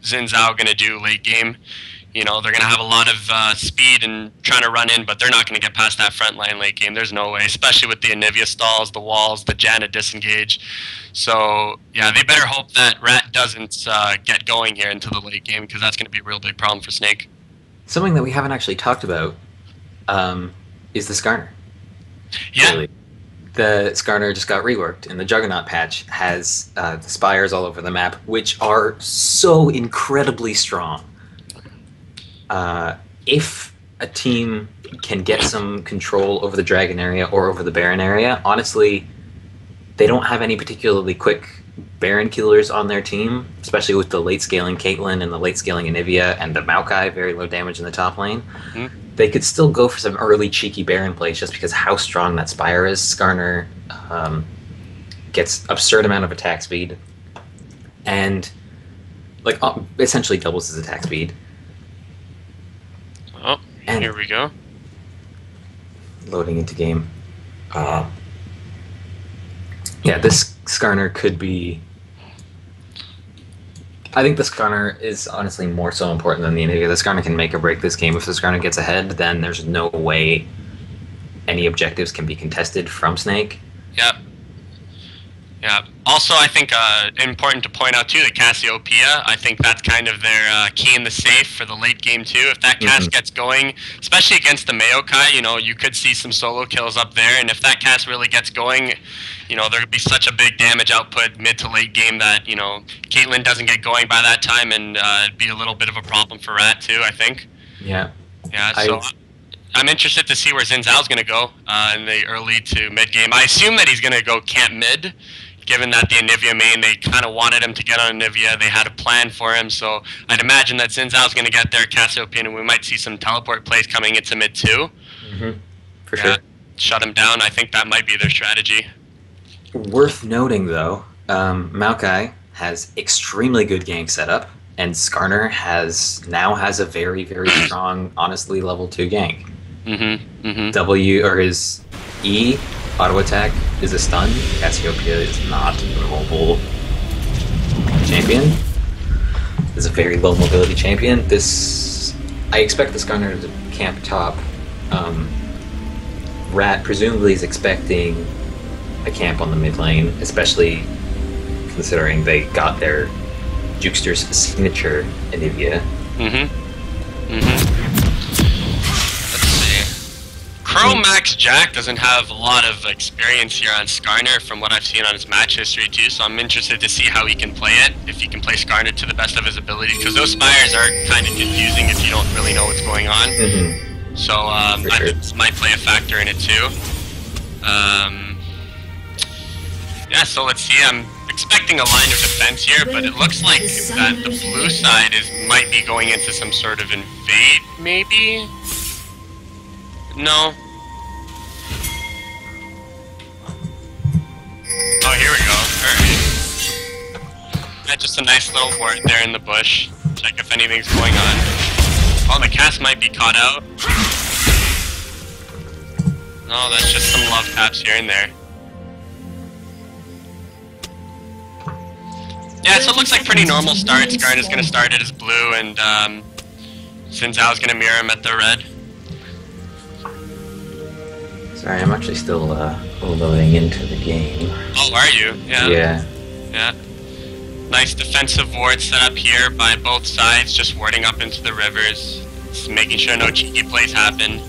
Xin Zhao going to do late game. You know, they're going to have a lot of speed and trying to run in, but they're not going to get past that front line late game. There's no way, especially with the Anivia stalls, the walls, the Janet disengage. So, yeah, they better hope that Rat doesn't get going here into the late game, because that's going to be a real big problem for Snake. Something that we haven't actually talked about is the Skarner. Yeah. Really. The Skarner just got reworked, and the Juggernaut patch has the spires all over the map, which are so incredibly strong. If a team can get some control over the Dragon area or over the Baron area, honestly, they don't have any particularly quick Baron killers on their team, especially with the late scaling Caitlyn and the late scaling Anivia and the Maokai, very low damage in the top lane. Mm-hmm. They could still go for some early cheeky Baron plays just because how strong that Spire is. Skarner gets absurd amount of attack speed and like essentially doubles his attack speed. Oh, and here we go. Loading into game. Yeah, this Skarner could be... I think the Skarner is honestly more so important than the Anivia. The Skarner can make or break this game. If the Skarner gets ahead, then there's no way any objectives can be contested from Snake. Yep. Yeah. Also, I think important to point out too, the Cassiopeia. I think that's kind of their key in the safe for the late game too. If that cast gets going, especially against the Maokai, you know, you could see some solo kills up there. And if that cast really gets going, you know, there could be such a big damage output mid to late game that, you know, Caitlyn doesn't get going by that time, and it'd be a little bit of a problem for Rat too, I think. Yeah. Yeah. So I'm interested to see where Xin Zhao's going to go in the early to mid game. I assume that he's going to go camp mid, given that the Anivia main, they kind of wanted him to get on Anivia. They had a plan for him, so I'd imagine that Xin Zhao's going to get there, Cassiopeia, and we might see some teleport plays coming into mid too. Mm-hmm. For sure. Shut him down. I think that might be their strategy. Worth noting, though, Maokai has extremely good gank setup, and Skarner now has a very, very strong, honestly, level 2 gank. Mm-hmm. Mm-hmm. W, or his E, auto attack, is a stun. Cassiopeia is not a mobile champion. Is a very low mobility champion. I expect the Skarner to camp top. Rat presumably is expecting a camp on the mid lane, especially considering they got their Jukester's signature Anivia. Mm-hmm. Mm-hmm. Let's see. Crow Max Jack doesn't have a lot of experience here on Skarner from what I've seen on his match history too, so I'm interested to see how he can play it, if he can play Skarner to the best of his ability, because those spires are kind of confusing if you don't really know what's going on. Mm-hmm. So that might play a factor in it too. Yeah, so let's see. I'm expecting a line of defense here, but it looks like that the blue side might be going into some sort of invade, maybe? No. Oh, here we go. Alright. Yeah, just a nice little ward there in the bush. Check if anything's going on. Oh, the cast might be caught out. No, that's just some love taps here and there. Yeah, so it looks like pretty normal start. Skarner's going to start it as blue, and Xin Zhao's going to mirror him at the red. Sorry, I'm actually still loading into the game. Oh, are you? Yeah. Yeah. Nice defensive ward set up here by both sides, just warding up into the rivers, just making sure no cheeky plays happen.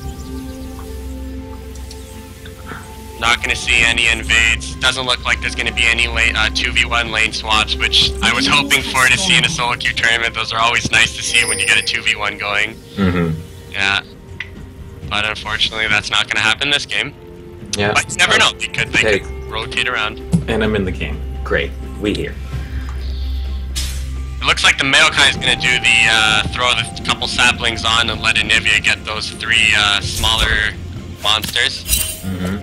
Not going to see any invades. Doesn't look like there's going to be any 2v1 lane swaps, which I was hoping for to see in a solo queue tournament. Those are always nice to see when you get a 2v1 going. Mm-hmm. Yeah. But unfortunately, that's not going to happen this game. Yeah. But you never know. They could rotate around. And I'm in the game. Great. We here. It looks like the Maokai is going to do the throw the couple saplings on and let Anivia get those 3 smaller monsters. Mm-hmm.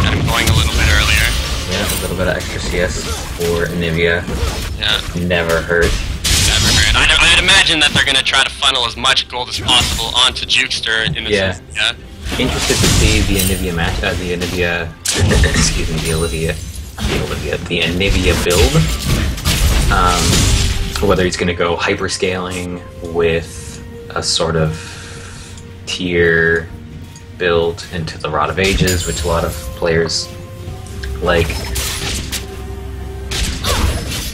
Got him going a little bit earlier. Yeah, a little bit of extra CS for Anivia. Yeah. Never hurt. Never hurt. I'd imagine that they're going to try to funnel as much gold as possible onto Jukester in the sense. Yeah. Interested to see the Anivia match, the Anivia, excuse me, the Anivia build. whether he's going to go hyperscaling with a sort of tier build into the Rod of Ages, which a lot of players like,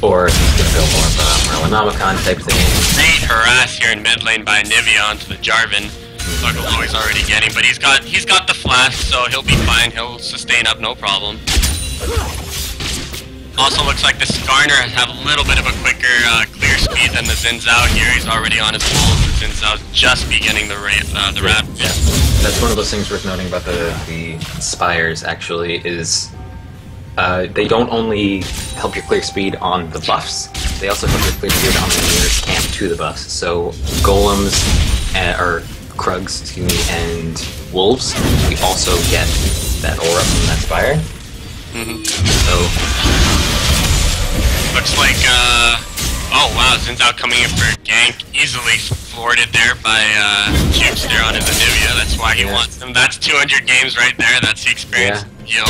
or if he's going to go more of a Merlinomicon type thing. Great harass here in mid lane by Nivea onto the Jarvan. Look how he's already getting, but he's got the flash, so he'll be fine. He'll sustain up, no problem. Also looks like the Skarner have a little bit of a quicker clear speed than the Xin Zhao here. He's already on his pulls. The Xin Zhao's just beginning the wrap. Yeah. That's one of those things worth noting about the Spires, actually, is they don't only help your clear speed on the buffs, they also help your clear speed on the nearest camp to the buffs. So Golems, or Krugs, excuse me, and Wolves, we also get that aura from that Spire. So looks like, oh wow, Xin Zhao coming in for a gank, easily thwarted there by Jukes there on his Anivia. That's why he wants him. That's 200 games right there. That's the experience deal.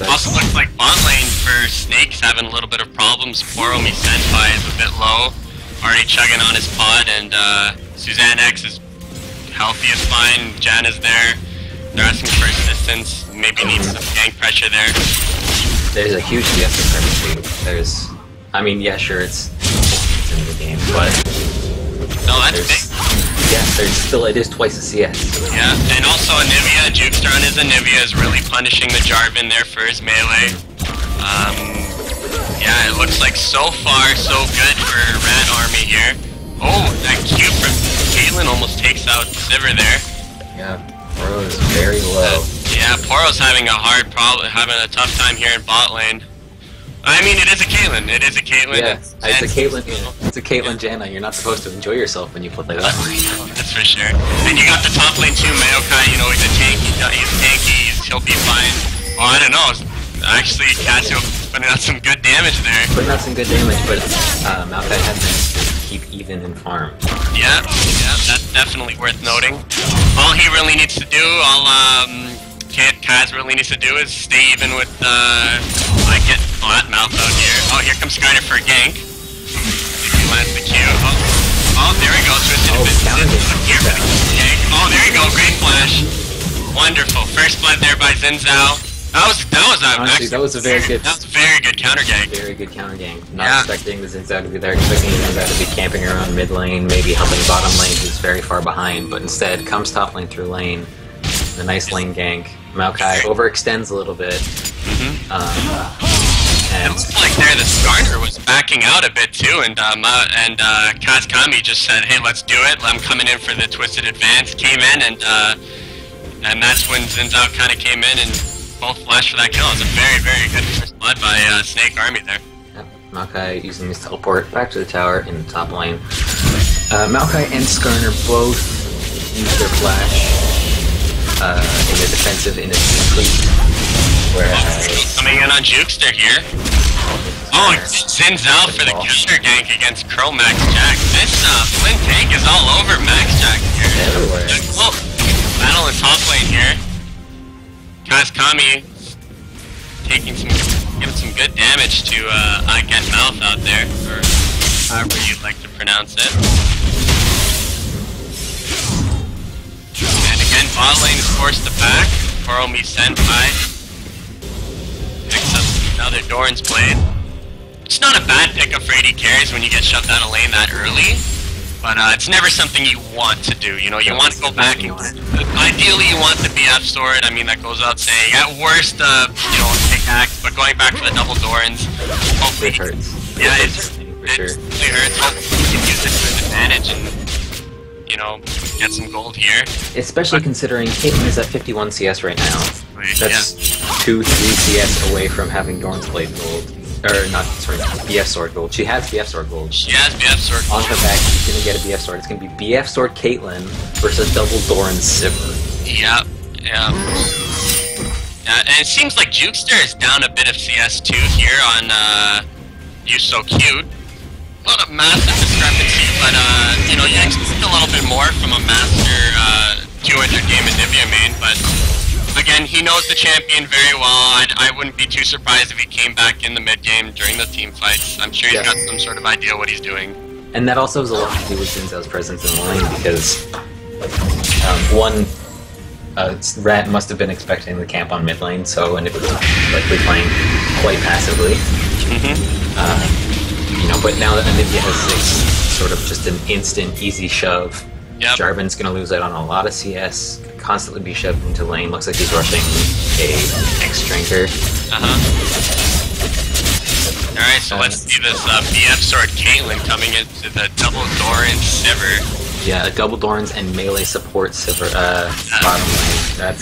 Also looks like bot lane for Snake's having a little bit of problems. Poromi Senpai is a bit low, already chugging on his pod, and Suzanne X is healthy is fine. Jan is there. They're asking for assistance. Maybe needs some gank pressure there. There's a huge CS discrepancy. There's, I mean, yeah, sure, it's in the game, but no, that's big. Yeah, there's still, it is twice the CS. Yeah, and also Anivia, Jukester on his Anivia is really punishing the Jarvan there for his melee. Yeah, it looks like so far so good for Rat Army here. Oh, that Q from Caitlyn almost takes out Sivir there. Yeah, Poro is very low. Yeah, Poro's having a hard problem, having a tough time here in bot lane. I mean, it is a Caitlyn. It is a Caitlyn. Yeah, it's a Caitlyn. It's a Caitlyn Janna. You're not supposed to enjoy yourself when you play that. That's for sure. And you got the top lane too, Maokai. You know, he's a tanky. He'll be fine. Well, I don't know. Actually, Cassio putting out some good damage there. Putting out some good damage, but Maokai has to keep even in farm. Yeah, that's definitely worth noting. All he really needs to do, Kaz really needs to do is stay even with, I get that mouth out here. Oh, here comes Skarner for a gank. If he lands the Q. Oh, there we go. Here for the gank. Oh, there you go. Great flash. Wonderful. First blood there by Xin Zhao. Honestly, that was a very good. That was a very good counter gank. Very good counter gank. Not expecting the Xin Zhao to be there, expecting Xin Zhao to be camping around mid lane, maybe helping bottom lane who's very far behind, but instead comes top lane through lane. A nice lane gank. Maokai overextends a little bit. And it looks like there the Skarner was backing out a bit too, and Kaz Kami just said, "Hey, let's do it." I'm coming in for the twisted advance. Came in, and that's when Xin Zhao kind of came in and both flashed for that kill. It was a very, very good first blood by Snake Army there. Yep. Maokai using his teleport back to the tower in the top lane. Maokai and Skarner both use their flash in a defensive, in a complete. Whereas coming in on Jukester here. Oh, Xin Zhao for the counter gank against Max Jack. This Flint tank is all over Max Jack here. Everywhere. Oh, battle in top lane here. Kaz Kami giving some good damage to I Get Mouth out there, or however you'd like to pronounce it. And again, bot lane is forced to back. Poromi Senpai picks up another Doran's Blade. It's not a bad pickup for AD carries when you get shoved out of lane that early, but it's never something you want to do. You know, you want to go back and ideally you want the BF sword. I mean, that goes out saying. At worst, you know, pickaxe, but going back for the double Dorans, hopefully it hurts. Yeah, it really hurts. Hopefully you can use it to an advantage and, you know, get some gold here. Especially considering Caitlyn is at 51 CS right now. That's 2-3 CS away from having Doran's Blade gold. Or not, sorry, BF Sword gold. She has BF Sword gold. She has BF Sword gold. On her back, she's gonna get a BF Sword. It's gonna be BF Sword Caitlyn versus double Doran Sivir. Yeah. And it seems like Jukester is down a bit of CS too here on You So Cute. Not a massive discrepancy, but you know, you expect a little bit more from a master 200 game Anivia main, but again, he knows the champion very well. I wouldn't be too surprised if he came back in the mid game during the team fights. I'm sure he's got some sort of idea what he's doing. And that also has a lot to do with Xin Zhao's presence in the lane, because Rat must have been expecting the camp on mid lane, and it was likely playing quite passively. You know, but now that Anivia has this sort of just an instant, easy shove, Jarvan's going to lose out on a lot of CS, constantly be shoved into lane. Looks like he's rushing a X-Drinker. Alright, so let's see this BF sword Caitlyn coming into the double Doran Sivir. Yeah, a double Dorans and melee support Sivir, bottom lane. And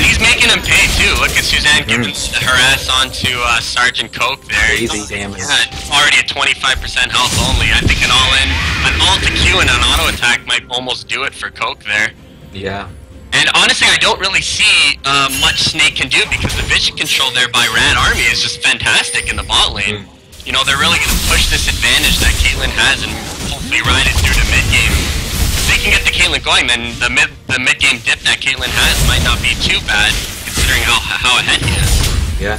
he's making him pay too. Look at Suzanne giving her ass onto Sergeant Coke there. Easy damage. Yeah, already at 25% health only. I think an ult to Q and an auto attack might almost do it for Coke there. Yeah. And honestly, I don't really see much Snake can do, because the vision control there by Rad Army is just fantastic in the bot lane. You know, they're really going to push this advantage that Caitlyn has and hopefully ride it through to mid game. If they can get the Caitlyn going, then the mid game dip that Caitlyn has might not be too bad, considering how ahead he is. Yeah.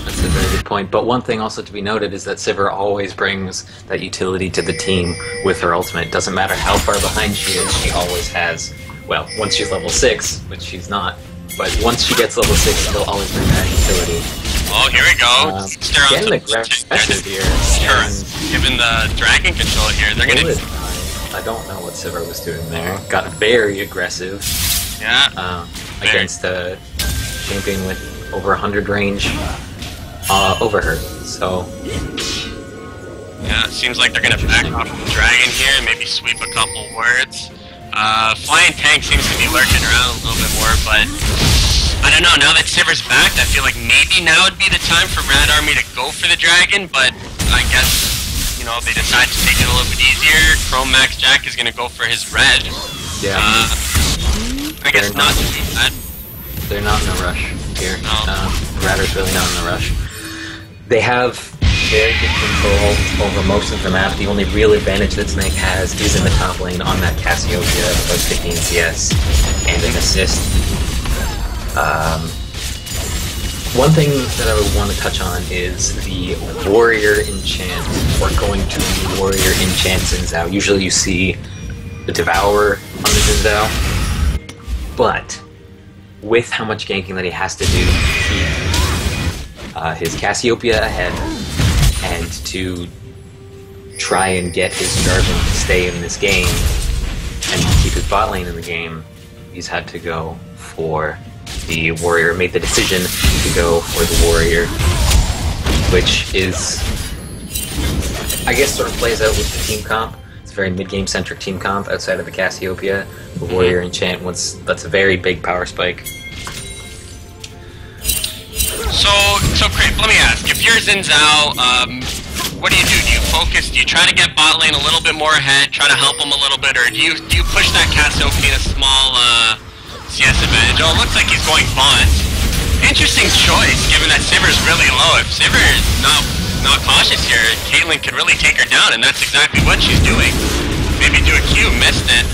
That's a very good point. But one thing also to be noted is that Sivir always brings that utility to the team with her ultimate. Doesn't matter how far behind she is, she always has. Well, once she's level 6, which she's not, but once she gets level 6, she'll always bring that utility. Oh, here we go. Getting aggressive here. Given the dragon control here, they're going to... I don't know what Sivir was doing there. Got very aggressive. Yeah. Against a champion with over 100 range over her, so... Yeah, it seems like they're going to back off the dragon here and maybe sweep a couple words. Flying Tank seems to be lurking around a little bit more, but I don't know, now that Sivir's back, I feel like maybe now would be the time for Rad Army to go for the dragon, but I guess, you know, they decide to take it a little bit easier. Chrome Max Jack is going to go for his red. Yeah. I guess not too bad. They're not in a rush here. No. Radder's really not in a rush. They have very good control over most of the map. The only real advantage that Snake has is in the top lane on that Cassiopeia, about 15 CS and an assist. One thing that I would want to touch on is the Warrior Enchant, or going to the Warrior Enchant Xin Zhao. Usually you see the Devourer on the Xin Zhao, but with how much ganking that he has to do to keep his Cassiopeia ahead, and to try and get his Jarvan to stay in this game and keep his bot lane in the game, he's had to go for the Warrior, made the decision to go for the Warrior, which is, I guess, sort of plays out with the team comp. It's a very mid-game centric team comp outside of the Cassiopeia. The Warrior Enchant, that's a very big power spike. So Crave, let me ask, if you're Xin Zhao, what do? Do you focus, do you try to get bot lane a little bit more ahead, try to help him a little bit, or do you push that Cassiopeia in a small CS advantage? Oh, it looks like he's going bot. Interesting choice, given that Sivir's really low. If Sivir is not cautious here, Caitlyn could really take her down, and that's exactly what she's doing. Maybe do a Q, missed it.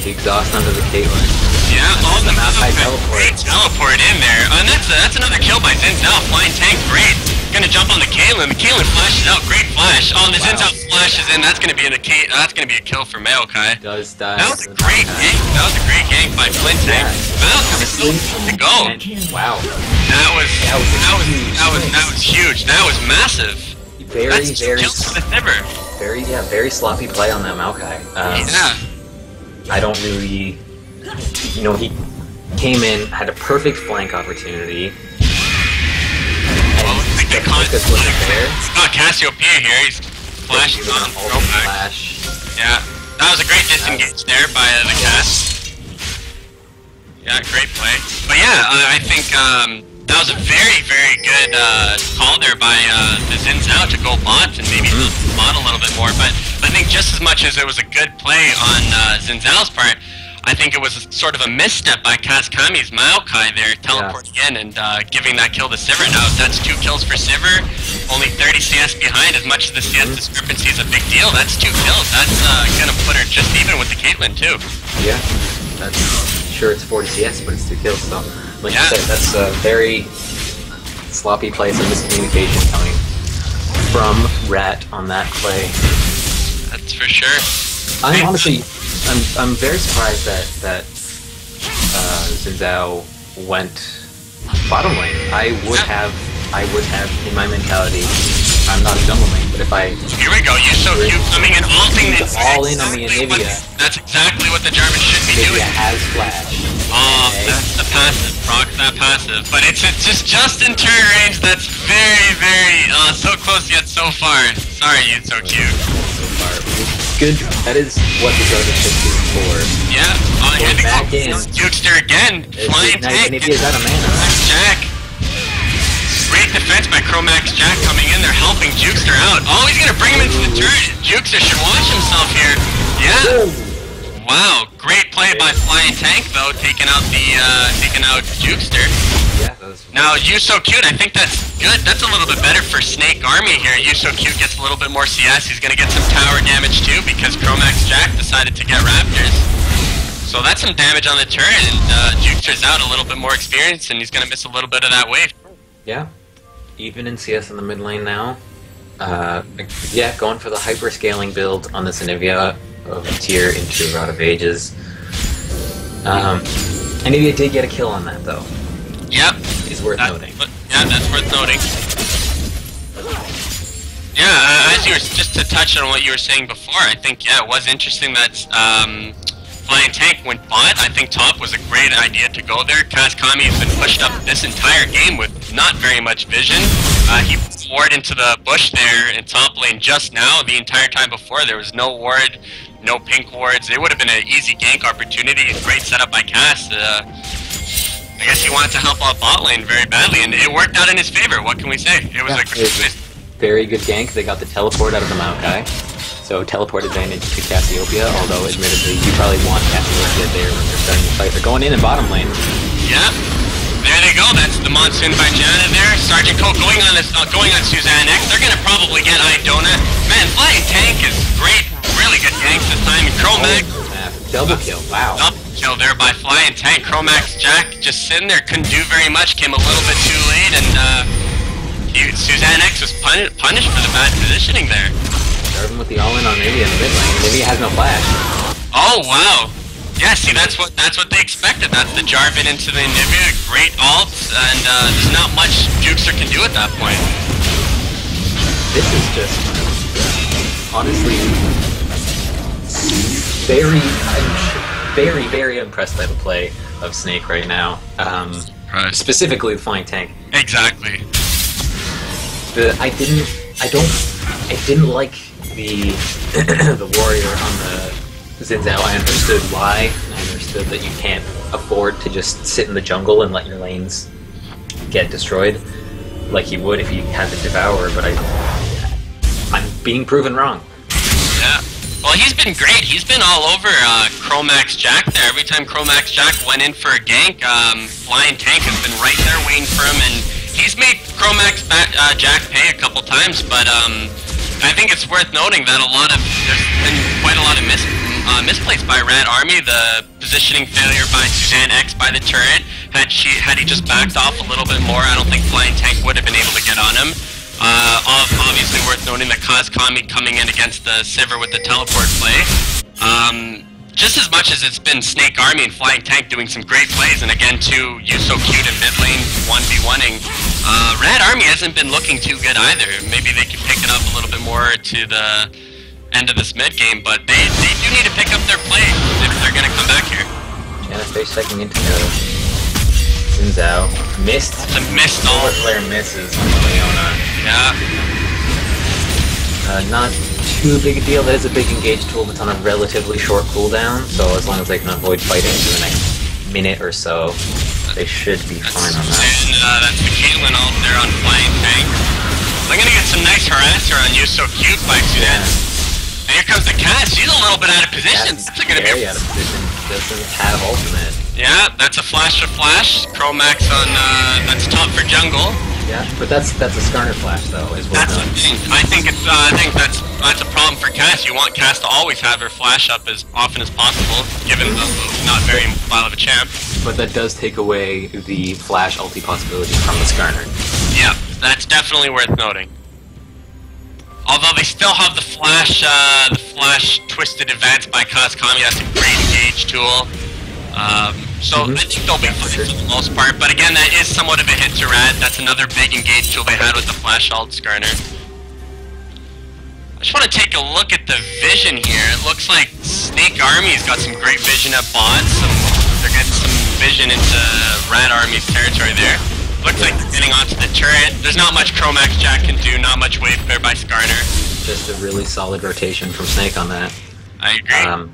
The exhaust under the Caitlyn. Yeah, all the high teleport in there. And that's another kill by Xin Zhao. Flying Tank, great. Gonna jump on the Caitlyn. The Caitlyn flashes out, great flash. Oh, and the Xin Zhao flashes in. That's gonna be a kill for Maokai. Does die. That was a great gank. That was a great gank by Flint Tank. Maokai is still to go. Wow. That was huge. That was massive. Very sloppy play on that Maokai. I don't really, you know, he came in, had a perfect flank opportunity, and the focus wasn't there. It's not Cassiopeia here, he's flashing on flash. Yeah, that was a great disengage there by the Cass. Yeah, great play. But yeah, I think that was a very, very good call there by the Xin Zhao to go bot and maybe bot a little bit more. But I think just as much as it was a good play on Xin Zhao's part, I think it was sort of a misstep by Kazkami's Maokai there, teleporting in and giving that kill to Sivir. Now, that's 2 kills for Sivir, only 30 CS behind. As much as the CS discrepancy is a big deal, that's 2 kills. That's going to put her just even with the Caitlyn, too. Yeah, that's sure it's 40 CS, but it's 2 kills, so... Like you said, that's a very sloppy play, some miscommunication coming from Rat on that play. That's for sure. I'm honestly, I'm very surprised that Xin Zhao went bottom lane. I would have in my mentality. I'm not a jungle lane, but if I... Here we go, Yusokyu coming in, ulting the... all in on the Anivia. That's exactly what the Jarvan should be doing. Anivia has flash. Oh, that's the passive. Proc that passive. But it's just in turn range. That's very, very... so close yet so far. Sorry, Yusokyu. So far. Good. That is what the Jarvan should do for. Yeah. Here we back go. in. Jukester again. Flying tank. Anivia's out of mana. Jack. Great defense by Chromax Jack coming in. They're helping Jukester out. Oh, he's gonna bring him into the turret. Jukester should watch himself here. Yeah. Wow. Great play by Flying Tank though, taking out Jukester. Yeah, that was... Now Yusokyu, I think that's good. That's a little bit better for Snake Army here. Yusokyu gets a little bit more CS. He's gonna get some tower damage too because Chromax Jack decided to get Raptors. So that's some damage on the turret, and Jukester's out a little bit more experience, and he's gonna miss a little bit of that wave. Yeah. Even in CS in the mid lane now. Yeah, going for the hyper scaling build on this Anivia of tier into Rod of Ages. Anivia did get a kill on that though. Yep. Is worth noting. Yeah, that's worth noting. Yeah, as you were, just to touch on what you were saying before, I think, yeah, it was interesting that Flying Tank went bot. I think top was a great idea to go there. Kazkami has been pushed up this entire game with not very much vision. He ward into the bush there in top lane just now. The entire time before, there was no ward, no pink wards. It would have been an easy gank opportunity. Great setup by Kaz. I guess he wanted to help out bot lane very badly, and it worked out in his favor. What can we say? It was a very good gank. They got the teleport out of the Maokai. So teleport advantage to Cassiopeia, although admittedly you probably want Cassiopeia there when they're starting to fight. They're going in bottom lane. Yeah. There they go. That's the Monsoon by Janna there. Sergeant Cole going on Suzanne X. They're gonna probably get Idona. Man, Flying Tank is great. Really good ganks this time. Chromax. Double kill. Wow. Double kill there by Flying Tank. Chromax Jack just sitting there, couldn't do very much. Came a little bit too late, and Suzanne X was punished for the bad positioning there. Jarvan with the all-in on Anivia in the mid lane. Anivia has no flash. Oh wow! Yeah, see that's what they expected. That's the Jarvan into the Anivia. Great ults, and there's not much Jukester can do at that point. This is just honestly very impressed by the play of Snake right now. Specifically the Flying Tank. Exactly. I didn't like the warrior on the Xin Zhao. I understood why. I understood that you can't afford to just sit in the jungle and let your lanes get destroyed like you would if you had the Devourer, but I'm being proven wrong. Yeah. Well, he's been great. He's been all over Chromax Jack there. Every time Chromax Jack went in for a gank, Flying Tank has been right there waiting for him, and he's made Chromax Jack pay a couple times, but I think it's worth noting that there's been quite a lot of misplays by Rat Army. The positioning failure by Suzanne X by the turret. Had he just backed off a little bit more, I don't think Flying Tank would have been able to get on him. Obviously worth noting that Kazkami coming in against the Sivir with the teleport play. Just as much as it's been Snake Army and Flying Tank doing some great plays, and again too, Yusokyu in mid lane 1v1ing, Rat Army hasn't been looking too good either. Maybe they can pick it up a little bit more to the end of this mid game, but they do need to pick up their play if they're going to come back here. Janna face checking into Xin Zhao. Missed. It's a missed ult. Player misses on Leona. Yeah. Not too big a deal. That is a big engage tool that's on a relatively short cooldown, so as long as they can avoid fighting for the next minute or so, they should be fine on that. And that's the Caitlyn ult there on Flying Tank. They're gonna get some nice harasser on Yusokyu by Suzanne. And here comes the Cass. She's a little bit out of position. That's gonna be out of position. Doesn't have ultimate. Yeah, that's a flash to flash. Chromax on that's top for jungle. Yeah, but that's a Skarner flash though, is what. That's the thing. I think that's a problem for Cass. You want Cass to always have her flash up as often as possible, given the not very mobile of a champ. But that does take away the flash ulti possibility from the Skarner. Yeah, that's definitely worth noting. Although they still have the flash twisted advance by Kazakami. That's a great engage tool. So I think they'll be fine for the most part, but again, that is somewhat of a hit to Rad. That's another big engage tool they had with the Flash Alt Skarner. I just want to take a look at the vision here. It looks like Snake Army's got some great vision at bots. They're getting some vision into Rad Army's territory there. Looks like they're getting onto the turret. There's not much Chromax Jack can do, not much wave clear by Skarner. Just a really solid rotation from Snake on that. I agree.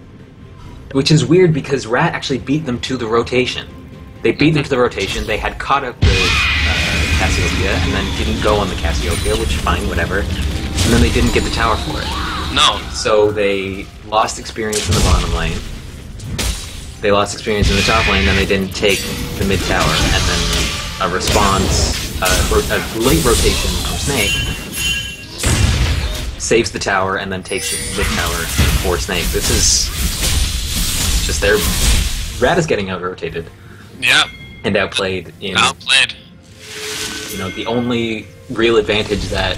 Which is weird because Rat actually beat them to the rotation. They beat them to the rotation, they had caught up the Cassiopeia, and then didn't go on the Cassiopeia, which fine, whatever. And then they didn't get the tower for it. No. So they lost experience in the bottom lane. They lost experience in the top lane, then they didn't take the mid tower, and then a response, a late rotation from Snake saves the tower and then takes the mid tower for Snake. This is just their Rat is getting out-rotated. Yeah. And outplayed in... Outplayed. You know, the only real advantage that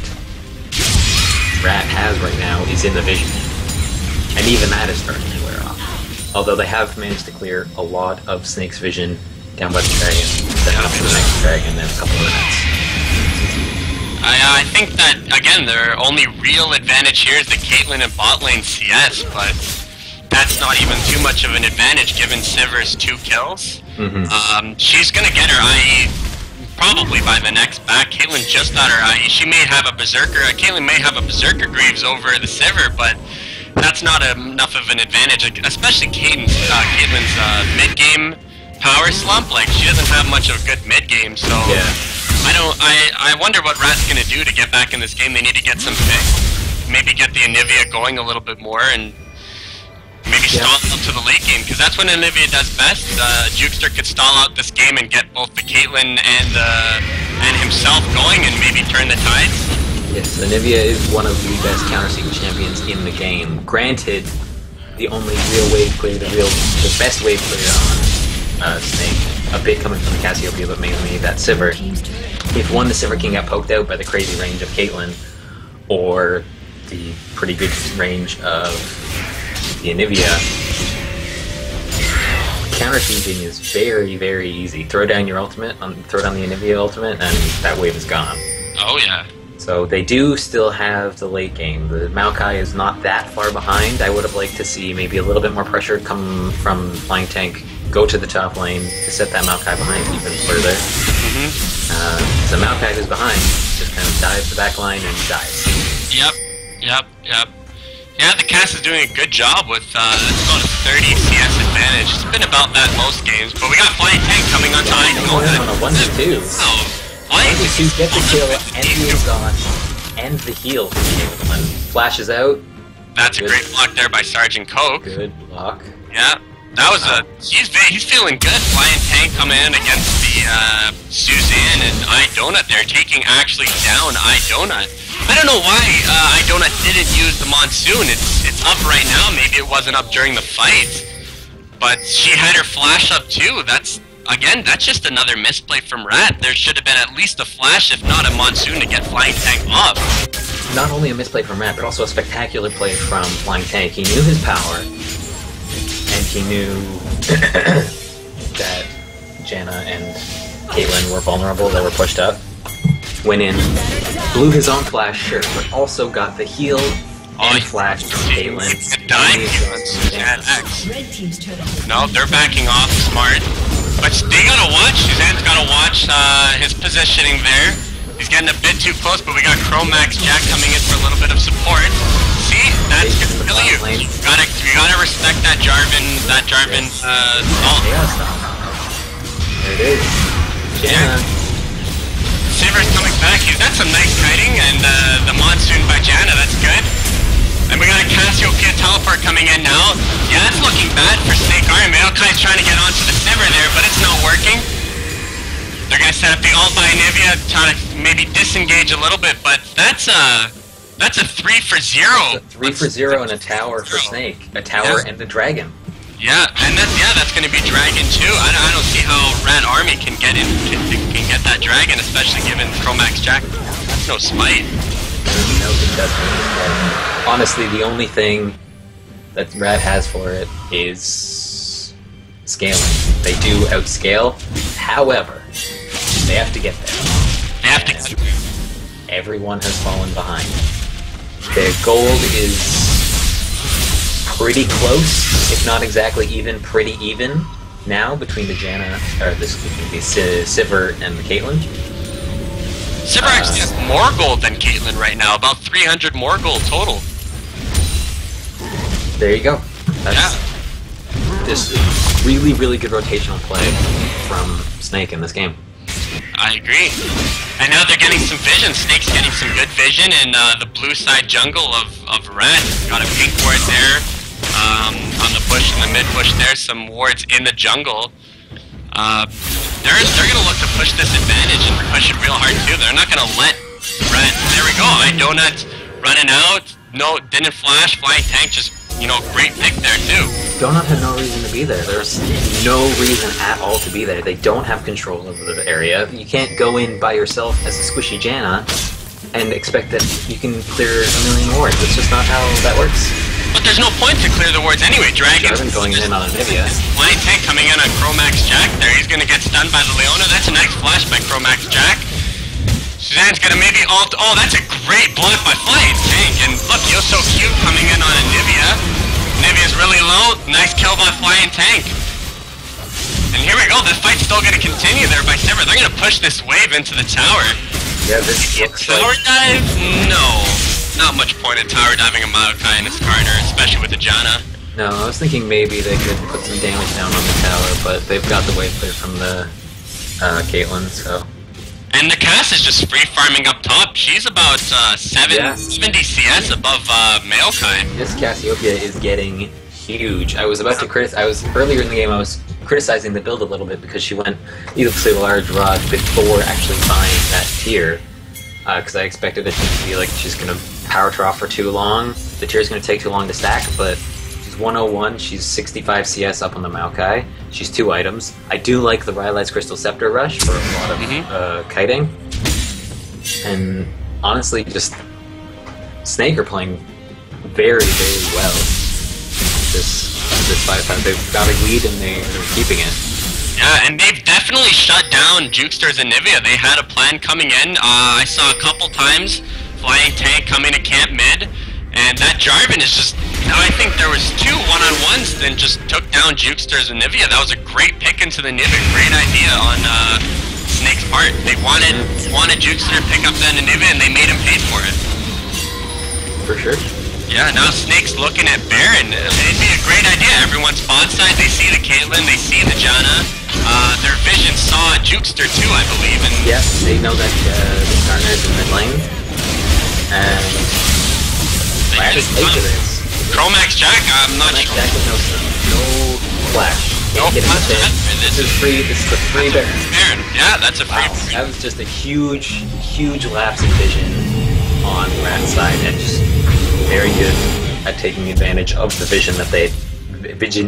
Rat has right now is in the vision. And even that is starting to wear off. Although they have managed to clear a lot of Snake's vision down by the dragon, setting up for the next dragon in a couple of minutes. I think that, again, their only real advantage here is the Caitlyn and bot lane CS, but that's not even too much of an advantage given Sivir's 2 kills. She's gonna get her IE probably by the next back. Caitlyn just got her IE. She may have a Berserker, Caitlyn may have a Berserker Greaves over the Sivir, but that's not enough of an advantage, especially Caitlyn's mid-game power slump. Like, she doesn't have much of a good mid-game, so yeah. I wonder what Rat's gonna do to get back in this game. They need to get some fix. Maybe get the Anivia going a little bit more and maybe stall up to the late game, because that's when Anivia does best. Jukester could stall out this game and get both the Caitlyn and himself going and maybe turn the tides. Yes, Anivia is one of the best counter-sequence champions in the game. Granted, the only real wave clear, the best wave clear on Snake, a bit coming from the Cassiopeia, but mainly that Sivir. If one, the Sivir King got poked out by the crazy range of Caitlyn, or the pretty good range of the Anivia, counter-sieging is very, very easy. Throw down your ultimate, throw down the Anivia ultimate, and that wave is gone. Oh yeah. So they do still have the late game. The Maokai is not that far behind. I would have liked to see maybe a little bit more pressure come from Flying Tank, go to the top lane to set that Maokai behind even further. So Maokai who's behind just kind of dives the back line and dies. Yep. Yeah, the cast is doing a good job with it's about a 30 CS advantage. It's been about that most games, but we got Flying Tank coming onto item. On a 1v2. Flying Tank get the kill and the exhaust and the heal from Caitlyn. Flashes out. That's a great block there by Sergeant Coke. Good block. Yeah. That was he's feeling good. Flying Tank coming in against the Suzanne and iDonut there, taking actually down iDonut. I don't know why iDonut didn't use the Monsoon. It's up right now. Maybe it wasn't up during the fight, but she had her flash up too. That's just another misplay from Rat. There should have been at least a flash, if not a Monsoon, to get Flying Tank off. Not only a misplay from Rat, but also a spectacular play from Flying Tank. He knew his power. And he knew that Janna and Caitlyn were vulnerable, they were pushed up. Went in, blew his own flash, sure, but also got the heal and flash from Caitlyn. No, they're backing off, smart. But they gotta watch, Suzanne's gotta watch his positioning there. He's getting a bit too close, but we got Chromax Jack coming in for a little bit of support. See, that's gonna kill you. You gotta respect that Jarvan ult. There it is. Janna. Sivir's coming back. He's got some nice kiting, and the Monsoon by Janna, that's good. And we got a Cassiopeia teleport coming in now. Yeah, that's looking bad for Snake Army. Maokai's trying to get onto the Sivir there, but it's not working. They're gonna set up the ult by Anivia, try to maybe disengage a little bit, but that's a 3 for 0. It's a 3 for 0 and a tower for Snake. A tower and a dragon. Yeah, and that's gonna be dragon too. I don't see how Rat Army can get get that dragon, especially given Chromax Jack. That's no spite. No contestant. Honestly, the only thing that Rat has for it is scaling. They do outscale. However, they have to get there. They have to. Everyone has fallen behind. Their gold is pretty close, if not exactly even, pretty even now between the Sivir and the Caitlyn. Sivir actually has more gold than Caitlyn right now, about 300 more gold total. There you go. That's just really, really good rotational play from Snake in this game. I agree. And now they're getting some vision. Snake's getting some good vision in the blue side jungle of Rat. Got a pink ward there. On the bush, in the mid bush there, some wards in the jungle. They're gonna look to push this advantage and push it real hard too. They're not gonna let Rat. There we go. Donut running out. No, didn't flash. Flying tank, just great pick there too. Donut had no reason to be there. There's no reason at all to be there. They don't have control over the area. You can't go in by yourself as a squishy Janna and expect that you can clear a million wards. That's just not how that works. But there's no point to clear the wards anyway. Dragon going in on Anivia. Flying tank coming in on Chromax Jack there. He's gonna get stunned by the Leona. That's a nice flash by Chromax Jack. Suzanne's gonna maybe ult. Oh, that's a great block by Flying Tank. And look, you're so cute coming in on Anivia. Anivia's really low. Nice kill by Flying Tank. And here we go. The fight's still gonna continue there by Sivir. They're gonna push this wave into the tower. Yeah, this looks tower dive? No. Not much point in tower diving a Maokai in this corner, especially with the Janna. No, I was thinking maybe they could put some damage down on the tower, but they've got the wave clear from the Caitlyn, so... And the Cass is just free farming up top. She's about 70 CS above Maokai. This Cassiopeia is getting huge. I was about to earlier in the game I was criticizing the build a little bit because she went needlessly large rod before actually buying that tier. Because I expected that she'd be like, she's gonna power trough for too long. The tier's gonna take too long to stack, but she's 101, she's 65 CS up on the Maokai. She's 2 items. I do like the Rylai's Crystal Scepter rush for a lot of kiting. And honestly, just Snake are playing very, very well. This 5-5, they've got a lead and they're keeping it. Yeah, and they've definitely shut down Jukesters and Anivia. They had a plan coming in. I saw a couple times Flying Tank coming to camp mid, and that Jarvan is just... I think there was 2 one-on-ones, then just took down Jukesters and Anivia. That was a great pick into the Anivia. Great idea on Snake's part. They wanted Jukester to pick up that Anivia, and they made him pay for it. For sure. Yeah, now Snake's looking at Baron. It'd be a great idea. Everyone's bot side, they see the Caitlyn, they see the Janna. Their vision saw Jukester too, I believe. And yes, they know that the Garner's in mid lane. And Rat is late to this. Chromax Jack, I'm not sure. Jack with no flash. No flash. This is the free Baron. Yeah, that's a free. Wow, that was just a huge lapse in vision on Rat's side, and just very good at taking advantage of the vision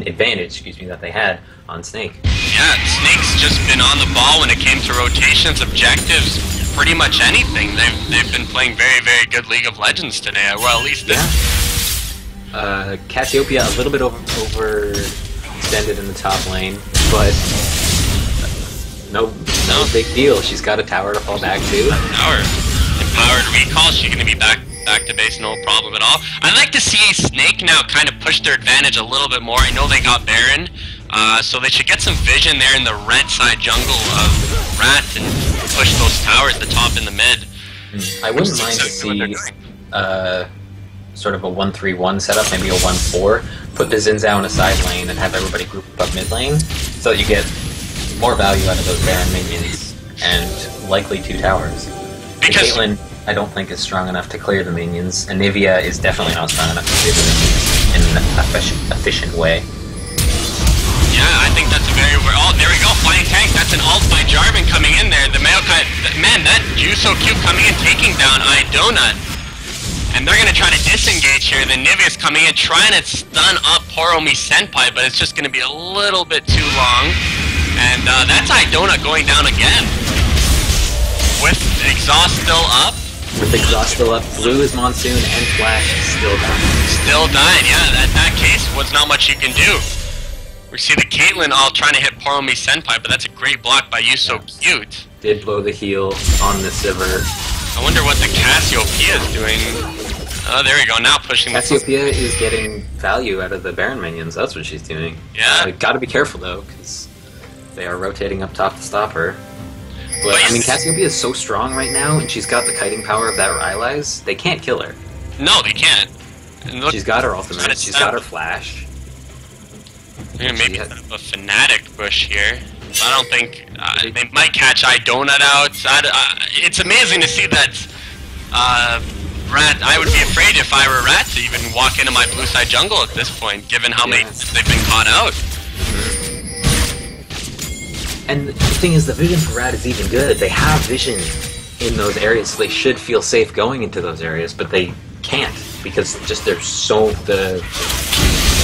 advantage that they had on Snake. Yeah, Snake's just been on the ball when it came to rotations, objectives, pretty much anything. They've been playing very, very good League of Legends today. Well, at least this. Yeah. Cassiopeia a little bit overextended in the top lane, but no big deal. She's got a tower to fall back to. Tower. Empowered recall. She's gonna be back to base, no problem at all. I'd like to see Snake now kind of push their advantage a little bit more. I know they got Baron, so they should get some vision there in the red side jungle of Rat and push those towers, the top and the mid. I wouldn't mind to see sort of a 1-3-1 setup, maybe a 1-4. Put the Zinzao in a side lane and have everybody group up mid lane, so that you get more value out of those Baron minions and likely 2 towers. Because Caitlyn, I don't think is strong enough to clear the minions. Anivia is definitely not strong enough to clear the minions in an efficient way. Yeah, I think that's a very... Oh, there we go, Flying Tank. That's an ult by Jarvan coming in there. The Maokai, man, that Juso Q coming in, taking down iDonut. And they're going to try to disengage here. Then Nivea's coming in, trying to stun up Poromi Senpai, but it's just going to be a little bit too long. And that's iDonut going down again. With Exhaust still up. With Exhaust still up, Blue is Monsoon, and Flash still dying. Still dying, yeah. That case was not much you can do. We see the Caitlyn all trying to hit Poromi Senpai, but that's a great block by You So Cute. Did blow the heal on the Sivir. I wonder what the Cassiopeia is doing. Oh, there we go. Now pushing the... Cassiopeia is getting value out of the Baron minions. That's what she's doing. Yeah. Gotta be careful, though, because they are rotating up top to stop her. But, I mean, Cassiopeia is so strong right now, and she's got the kiting power of that Rylai's. They can't kill her. No, they can't. And look, she's got her ultimate. She's got her flash. Maybe a Fnatic push here. I don't think... they might catch iDonut out. It's amazing to see that... Rat, I would be afraid if I were Rat to even walk into my blue side jungle at this point, given how many they've been caught out. And the thing is, the vision for Rat is even good. They have vision in those areas, so they should feel safe going into those areas, but they can't, because just they're so... the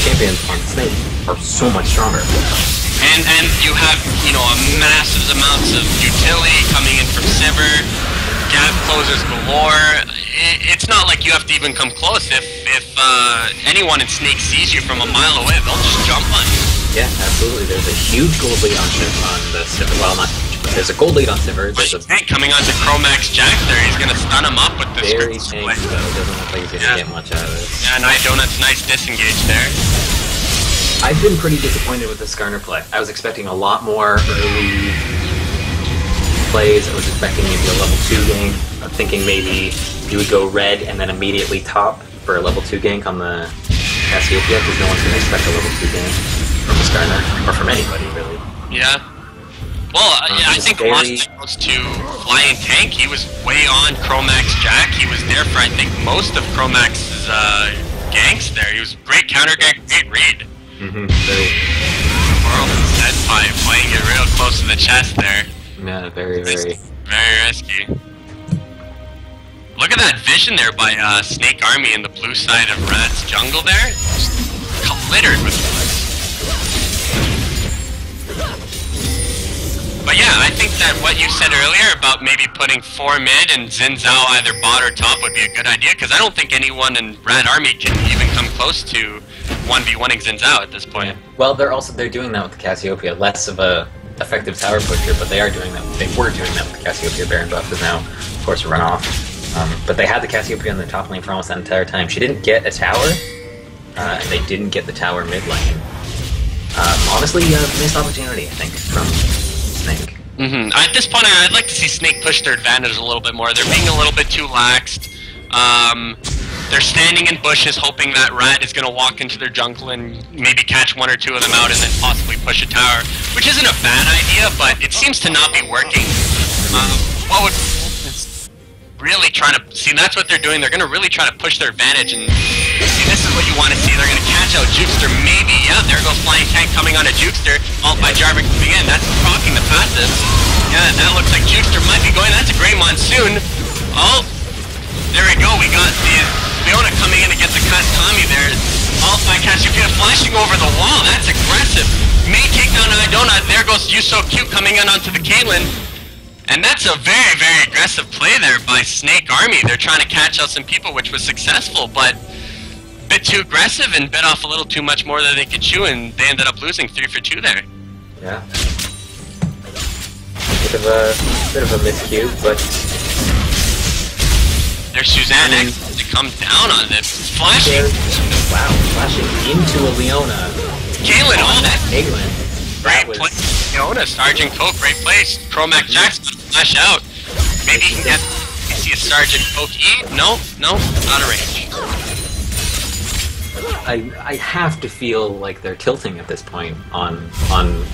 champions on Snake are so much stronger. And you have, you know, a massive amounts of utility coming in from Sivir, gap closers galore. It's not like you have to even come close. If anyone in Snake sees you from a mile away, they'll just jump on you. Yeah, absolutely. There's a huge gold lead on the Sivir. Well, not huge, but there's a gold lead on Sivir. There's a tank coming onto Chromax Jack there. He's going to stun him up with this. Very tanky, though. Doesn't look like he's going to get much out of this. Yeah, and iDonut's nice disengage there. I've been pretty disappointed with the Skarner play. I was expecting a lot more early plays. I was expecting maybe a level 2 gank. I'm thinking maybe you would go red and then immediately top for a level 2 gank on the Cassiopeia, because no one's going to expect a level 2 gank from the Skarner, or from anybody, really. Yeah. Well, I think Lost goes to Flying Tank. He was way on Chromax Jack. He was there for, I think, most of Chromax's ganks there. He was great counter gank, great read. World Senpai playing it real close to the chest there. Yeah, very risky. Look at that vision there by Snake Army in the blue side of Rat's jungle there. Just littered with bullets. But yeah, I think that what you said earlier about maybe putting 4 mid and Xin Zhao either bot or top would be a good idea, because I don't think anyone in Rat Army can even come close to 1v1ing Xin Zhao at this point. Yeah. Well, they're doing that with the Cassiopeia. Less of a effective tower pusher, but they are doing that. They were doing that with the Cassiopeia. Baron buff is now, of course, a runoff. But they had the Cassiopeia on the top lane for almost that entire time. She didn't get a tower, and they didn't get the tower mid lane. Honestly, missed opportunity, I think, from Snake. At this point, I'd like to see Snake push their advantage a little bit more. They're being a little bit too laxed. They're standing in bushes, hoping that Rat is going to walk into their jungle and maybe catch 1 or 2 of them out and then possibly push a tower, which isn't a bad idea, but it seems to not be working. What would really trying to see? That's what they're doing. They're going to really try to push their advantage, and see, this is what you want to see. They're going to catch out Jukester. Maybe, yeah. There goes Flying Tank coming on a Jukester. Ult by Jarvan coming in. That's proccing the passive. Yeah, that looks like Jukester might be going. That's a great Monsoon. Oh, there we go. We got the Leona coming in to get the Kami there. Ult by Cassiopeia flashing over the wall. That's aggressive. May take down iDonut. There goes You So Cute coming in onto the Caitlyn. And that's a very, very aggressive play there by Snake Army. They're trying to catch out some people, which was successful, but a bit too aggressive and bit off a little too much more than they could chew, and they ended up losing 3 for 2 there. Yeah. Bit of a miscue, but... There's Suzanne X to come down on this. Flashing. Wow, flashing into a Leona. Caitlyn, oh, that Caitlyn. Great play. Leona, Sergeant Coke, great place. Chromax Jack's gonna flash out. Maybe he can get see a Sergeant Coke E? No, out of range. I have to feel like they're tilting at this point on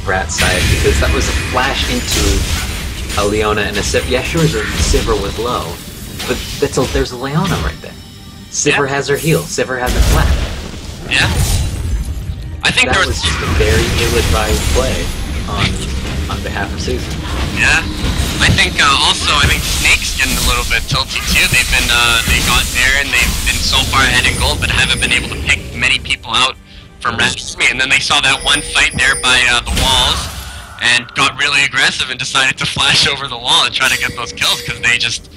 Rat's side, because that was a flash into a Leona and a Sivir. Yeah, sure, the Sivir was low, but there's a Leona right there. Sivir has her heal. Sivir has her flash. Yeah. I think that was just a very ill-advised play on behalf of Susan. Yeah. I think also Snake's getting a little bit tilty too. They've been they got there and they've been so far ahead in gold, but haven't been able to pick many people out from Red Army. And then they saw that one fight there by the walls and got really aggressive and decided to flash over the wall and try to get those kills because they just,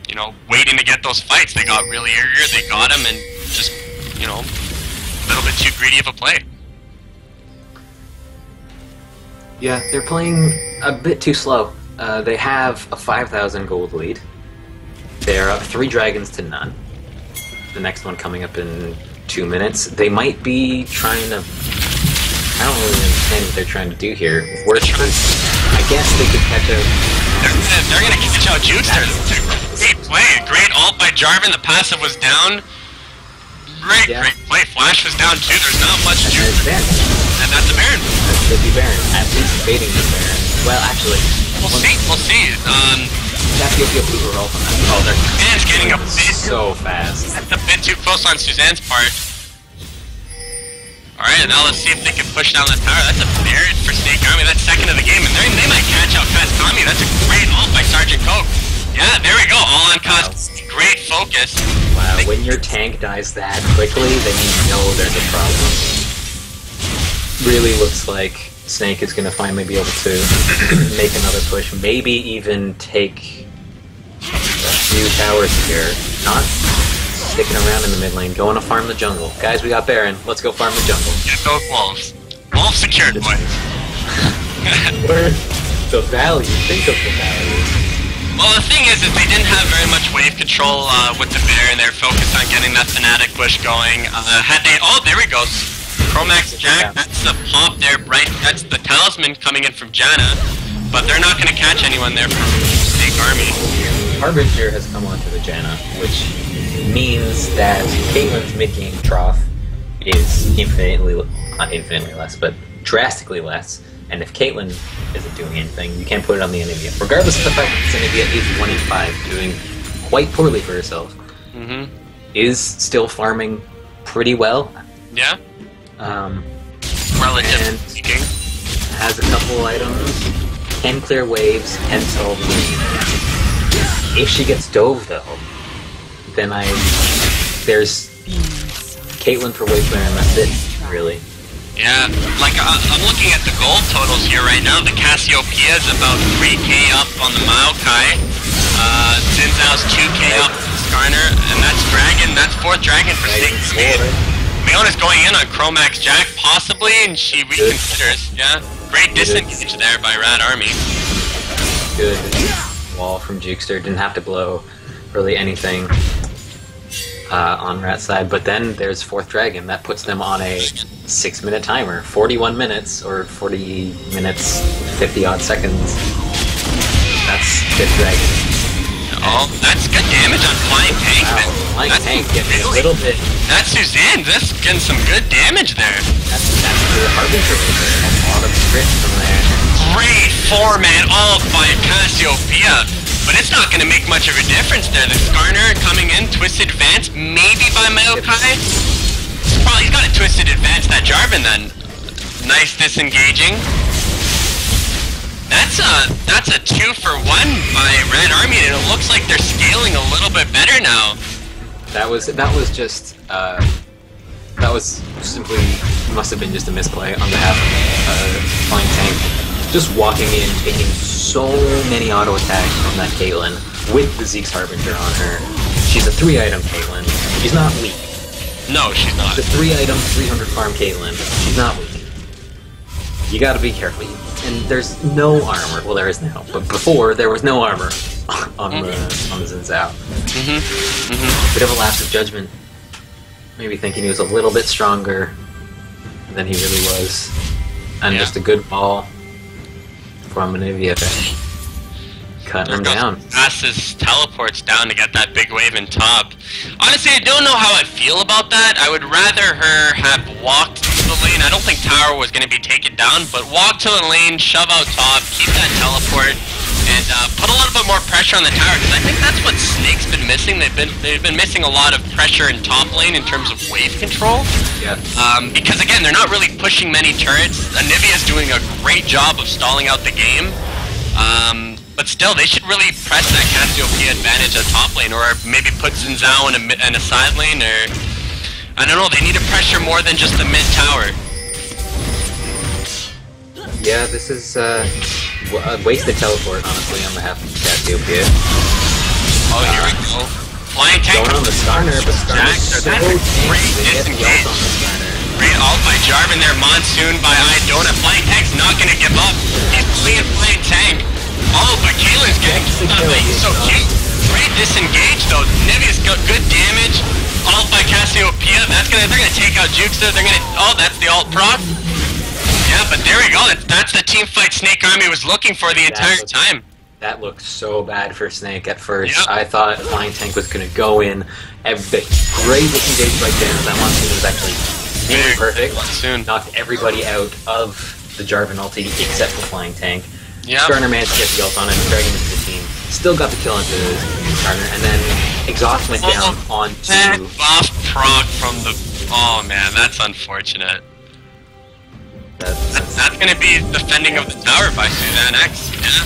you know, waiting to get those fights. They got really eager. They got him and just, you know, a little bit too greedy of a play. Yeah, they're playing a bit too slow. They have a 5,000 gold lead. They're up 3 dragons to none. The next one coming up in 2 minutes. They might be trying to... I don't really understand what they're trying to do here. I guess they could catch a... They're gonna catch out Jukester. Great play. Great ult by Jarvan. The passive was down. Great play. Flash was down too. There's not much juice. And that's a Baron. That should be Baron. At least baiting the Baron. Well, actually... We'll see. Cassiopeia blew her ult on that. Oh, Suzanne's getting a bit so fast. That's a bit too close on Suzanne's part. Alright, now let's see if they can push down this tower. That's a Baron for Snake Army. That's second of the game, and they might catch out Kazkami. That's a great ult by Sergeant Coke. Yeah, there we go. All on Kaz. Great focus. Wow, when your tank dies that quickly, then you know there's a problem. Really looks like Snake is going to finally be able to make another push, maybe even take a few towers here. Not sticking around in the mid lane, going to farm the jungle. Guys, we got Baron. Let's go farm the jungle. Get those wolves. Wolf secured, boys. Where's the value? Think of the value. Well, the thing is they didn't have very much wave control with the Baron. They're focused on getting that Fnatic push going. Oh, there we go. Chromax Jack, that's the pop there, right? That's the talisman coming in from Janna, but they're not going to catch anyone there from Snake Army. Harbinger has come onto the Janna, which means that Caitlyn's mid-game trough is not infinitely less, but drastically less. And if Caitlyn isn't doing anything, you can't put it on the Anivia. Regardless of the fact that Anivia is 1-5, doing quite poorly for herself, is still farming pretty well. Yeah. Relative speaking, has a couple items, can clear waves, can solve the... If she gets dove though, then there's Caitlyn for wave clear and that's it, really. Yeah, like I'm looking at the gold totals here right now. The Cassiopeia is about 3k up on the Maokai. Zinzao's 2k up on Skarner, and that's Dragon. That's 4th Dragon for Snake. Leona's going in on Chromax Jack, possibly, and she reconsiders. Yeah, great disengage there by Red Army. Good wall from Jukester. Didn't have to blow really anything on Rat's side, but then there's 4th Dragon. That puts them on a 6-minute timer. 41 minutes, or 40 minutes, 50-odd seconds. That's 5th Dragon. Oh, that's good damage on Flying Tank. Wow, Flying Tank getting a little bit... That's Suzanne, that's getting some good damage there. That's the Harbinger right there. A lot of script from there. Great 4-man ult by Cassiopeia, but it's not going to make much of a difference there. The Skarner coming in, Twisted Advance, maybe by Maokai. He's got a Twisted Advance, that Jarvan then. Nice disengaging. That's a 2-for-1 by Red Army, and it looks like they're scaling a little bit better now. That was simply must have been just a misplay on behalf of Flying Tank. Just walking in, taking so many auto attacks from that Caitlyn with the Zeke's Harbinger on her. She's a 3-item Caitlyn. She's not weak. No, she's not. The 3-item, 300 farm Caitlyn. She's not weak. You gotta be careful. And there's no armor. Well, there is now, but before there was no armor on the Zinzao. Bit of a lapse of judgment. Maybe thinking he was a little bit stronger than he really was, and just a good ball from Anivia cutting him down. Passes teleports down to get that big wave in top. Honestly, I don't know how I feel about that. I would rather her have walked to the lane. I don't think tower was going to be taken down, but walk to the lane, shove out top, keep that teleport, and put a little bit more pressure on the tower, because I think that's what Snake's been missing. They've been missing a lot of pressure in top lane in terms of wave control. Yeah. Because again, they're not really pushing many turrets. Anivia's doing a great job of stalling out the game. But still, they should really press that Cassiopeia advantage at top lane, or maybe put Xin Zhao in a side lane, or I don't know. They need to pressure more than just the mid tower. Yeah, this is a wasted teleport, honestly, on behalf of Cassiopeia. Oh, here we go. Flying tank going on the Skarner, but Skarner's so great disengage. Great ult by Jarvan there, Monsoon by Idona. Flying tank's not gonna give up. He's playing flying tank. Oh, but Kaelin's getting killed. He's so cute. Great disengage though. Nivea's got good damage. Ult by Cassiopeia. They're gonna take out Jukester. Oh, that's the ult proc. Yeah, but there we go. That's the team fight Snake Army was looking for the entire time. That looked so bad for Snake at first. Yep. I thought Flying Tank was going to go in. Great disengage by Janice. That Monsoon was actually nearly perfect. Monsoon knocked everybody out of the Jarvan ulti except for Flying Tank. Yep. Skarner managed to get the ult on him, dragging him into the team. Still got the kill into Skarner, and then Exhaust went down onto... buff proc from the... Oh man, that's unfortunate. That's going to be defending of the tower by Suzanne X. Yeah.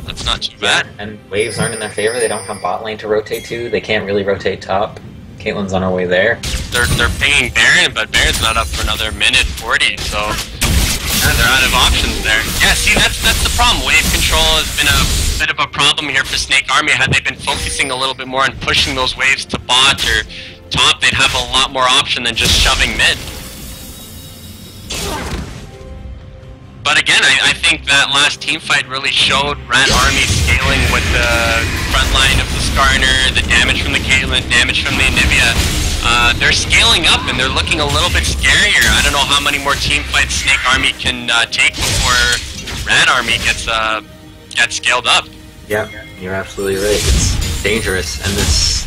That's not too bad. And waves aren't in their favor. They don't have bot lane to rotate to. They can't really rotate top. Caitlyn's on her way there. They're pinging Baron, but Baron's not up for another minute 40, so yeah, they're out of options there. Yeah, see, that's the problem. Wave control has been a bit of a problem here for Snake Army. Had they been focusing a little bit more on pushing those waves to bot or top, they'd have a lot more option than just shoving mid. But again, I think that last team fight really showed Rat Army scaling with the front line of the Skarner, the damage from the Caitlyn, damage from the Anivia. They're scaling up and they're looking a little bit scarier. I don't know how many more team fights Snake Army can take before Rat Army gets scaled up. Yeah, you're absolutely right. It's dangerous, and there's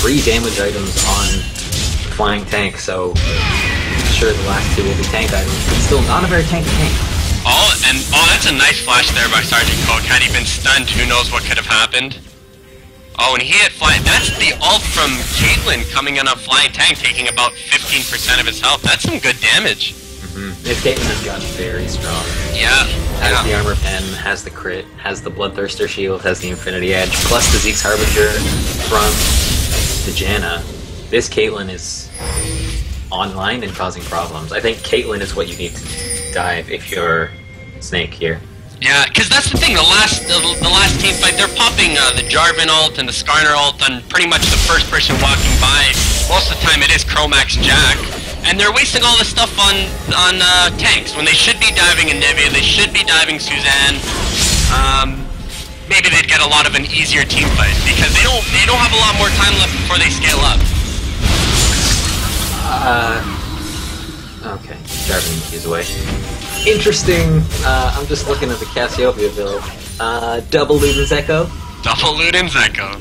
3 damage items on Flying Tank, so sure the last 2 will be tank items, but still not a very tanky tank. Oh, that's a nice flash there by Sergeant Coke. Had he been stunned, who knows what could have happened. Oh, and he hit flying. That's the ult from Caitlyn coming in on Flying Tank, taking about 15% of his health. That's some good damage. This Caitlyn has gotten very strong. Yeah. Has the armor pen, has the crit, has the Bloodthirster shield, has the Infinity Edge, plus the Zeke's Harbinger from the Janna. This Caitlyn is online and causing problems. I think Caitlyn is what you need to dive if you're Snake here. Yeah, because that's the thing. The last team fight, they're popping the Jarvan ult and the Skarner ult on pretty much the first person walking by. Most of the time, it is Chromax Jack, and they're wasting all this stuff on tanks when they should be diving Anivia. They should be diving Suzanne. Maybe they'd get a lot of an easier team fight because they don't have a lot more time left before they scale up. Okay, Jarvan keys away. Interesting. I'm just looking at the Cassiopeia build. Double Luden's Echo. Double Luden's Echo.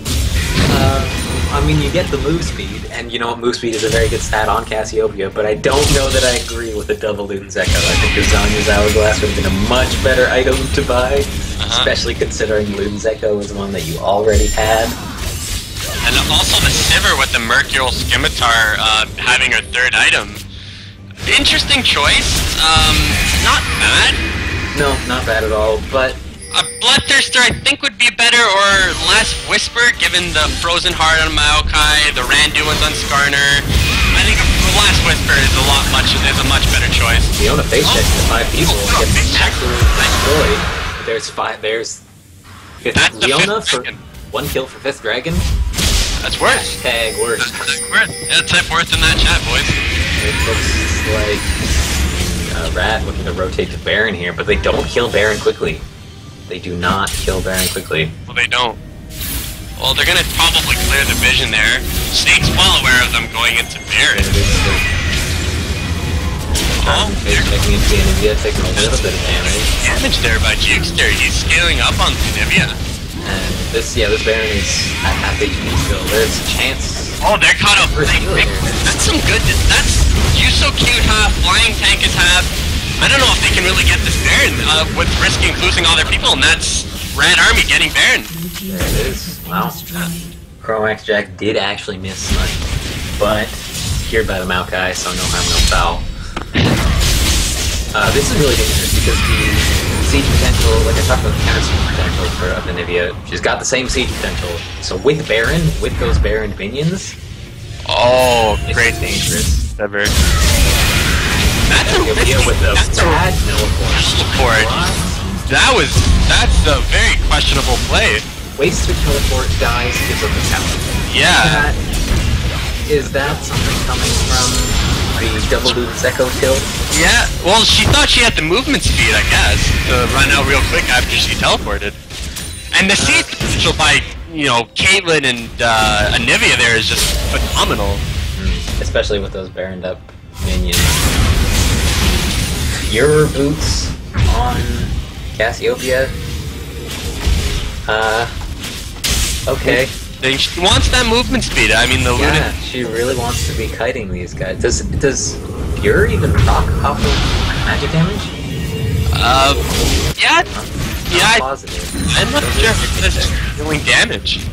I mean, you get the move speed, and you know what, move speed is a very good stat on Cassiopeia, but I don't know that I agree with the double Luden's Echo. I think the Zanya's Hourglass would have been a much better item to buy, especially considering Luden's Echo is one that you already had. And also the Sivir with the Mercurial Scimitar having her 3rd item. Interesting choice. Not bad. No, not bad at all, but... A Bloodthirster I think would be better, or less Whisper, given the Frozen Heart on Maokai, the Randuin's on Skarner. I think less Whisper is a much better choice. Leona face checks to 5 people and gets absolutely destroyed. There's 5, there's... That's Leona the 5th for dragon. 1 kill for 5th Dragon. That's worse. Hashtag worst. That's worth. Yeah, type worth in that chat, boys. It looks like Rat looking to rotate to Baron here, but they don't kill Baron quickly. They do not kill Baron quickly. Well, they don't. Well, they're gonna probably clear the vision there. Snake's well aware of them going into Baron. Oh, they're checking into the Anivia, taking a little bit of damage. Damage there by Jukester. He's scaling up on Anivia. And this Baron is at half HP still. There's a chance. Oh, they're caught up. That's some good. That's you so cute, huh? Flying tank is half. I don't know if they can really get this Baron with risking losing all their people, and that's Red Army getting Baron. There it is. Wow. Chromax Jack did actually miss Smush, but secured by the Maokai, so no harm, no foul. This is really dangerous because the siege potential, like I talked about the counter siege potential for Anivia, she's got the same siege potential. So with Baron, with those Baron minions, great, dangerous. Ever. That's a risky, with the bad teleport. That's a very questionable play. Wastes the teleport, dies, gives up the talent. Yeah. Is that something coming from the double Luden's Echo kill? Yeah, well, she thought she had the movement speed, I guess, to run out real quick after she teleported. And the siege potential by, Caitlyn and Anivia there is just phenomenal. Especially with those Baroned up minions. Your boots on Cassiopeia? Okay. She wants that movement speed. I mean, yeah, she really wants to be kiting these guys. Does Pure even proc off of magic damage? Yeah. I'm positive. I'm not sure if it's dealing damage.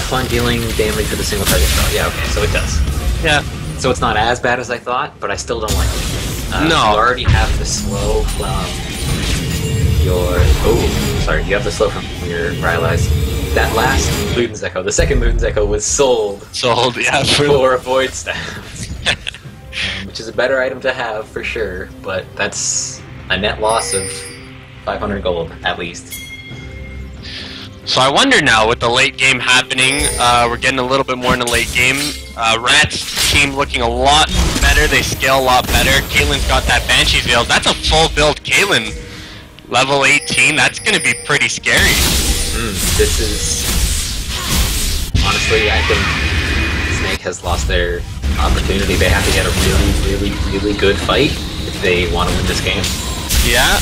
Upon dealing damage with a single target spell. Yeah, okay, so it does. Yeah. So it's not as bad as I thought, but I still don't like it. No. You already have the slow from your... Oh, sorry, you have the slow from your Rylai's. That last Luden's Echo, the second Luden's Echo, was sold. Yeah. For a Void Staff. Which is a better item to have, for sure, but that's a net loss of 500 gold, at least. So I wonder now, with the late game happening, we're getting a little bit more in the late game. Rat's team looking a lot better, they scale a lot better. Caitlyn's got that Banshee's Veil. That's a full build Caitlyn. Level 18, that's going to be pretty scary. This is... Honestly, I think Snake has lost their opportunity. They have to get a really good fight if they want to win this game. Yeah.